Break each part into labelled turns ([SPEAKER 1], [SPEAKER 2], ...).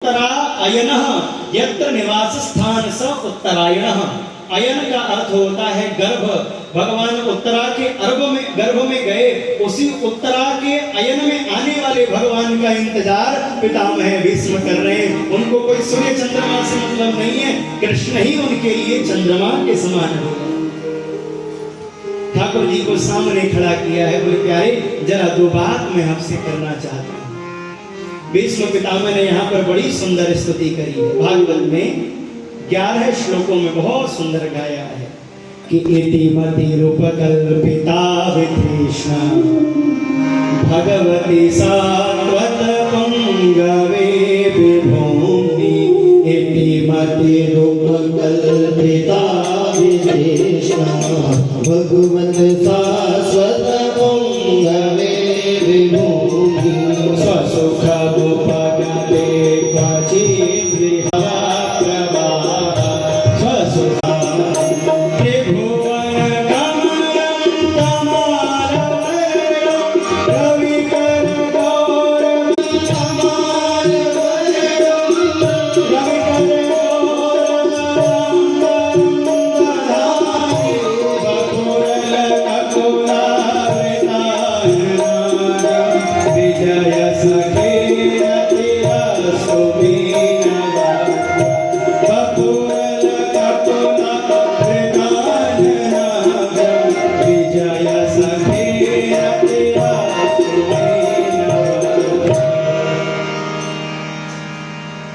[SPEAKER 1] उत्तरा अयनः यत्र निवास स्थान स उत्तरायणः। अयन का अर्थ होता है गर्भ। भगवान उत्तरा के गर्भ में गए, उसी उत्तरा के अयन में आने वाले भगवान का इंतजार पितामह भीष्म कर रहे हैं। उनको कोई सूर्य चंद्रमा से मतलब नहीं है, कृष्ण ही उनके लिए चंद्रमा के समान है। ठाकुर जी को सामने खड़ा किया है, बोले प्यारे जरा दो बात मैं आपसे करना चाहता हूं। भीष्म पितामह ने यहाँ पर बड़ी सुंदर स्तुति करी है। भागवत में 11 श्लोकों में बहुत सुंदर गाया है कि इति मतिरुपकल्पिता वितृष्णा भगवती सात्वत पुंगवे विभूमि। इति मतिरुपकल्पिता वितृष्णा भगवती सात्वत पुंगवे विभूमि। स्वसुखमुपगते क्वचित्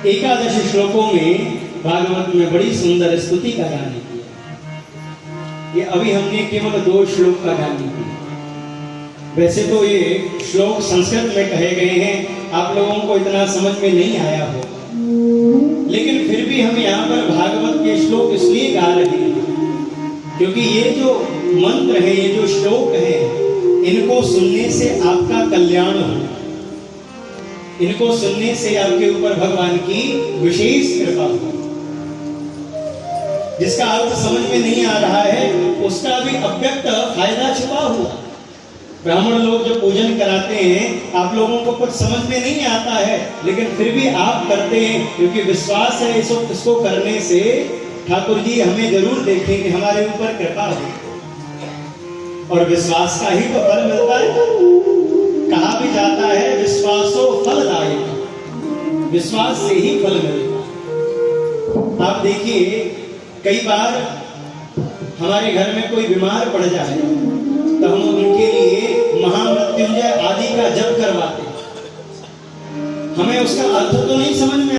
[SPEAKER 1] एकादश श्लोकों में भागवत में बड़ी सुंदर स्तुति का गान किया। ये अभी हमने केवल 2 श्लोक का गान किया। वैसे तो ये श्लोक संस्कृत में कहे गए हैं, आप लोगों को इतना समझ में नहीं आया होगा, लेकिन फिर भी हम यहाँ पर भागवत के श्लोक इसलिए गा रहे हैं क्योंकि ये जो मंत्र है, ये जो श्लोक है, इनको सुनने से आपका कल्याण हो, इनको सुनने से आपके ऊपर भगवान की विशेष कृपा हो। जिसका अर्थ समझ में नहीं आ रहा है उसका भी अव्यक्त फायदा छुपा हुआ। ब्राह्मण लोग जो पूजन कराते हैं, आप लोगों को कुछ समझ में नहीं आता है, लेकिन फिर भी आप करते हैं क्योंकि विश्वास है इसको करने से ठाकुर जी हमें जरूर देखेंगे, हमारे ऊपर कृपा हो। और विश्वास का ही तो फल मिलता है। कहा भी जाता है विश्वासो फलदायक, विश्वास से ही फल मिलता है। आप देखिए कई बार हमारे घर में कोई बीमार पड़ जाए तो हम उनके लिए महामृत्युंजय आदि का जप करवाते हैं। हमें उसका अर्थ तो नहीं समझ में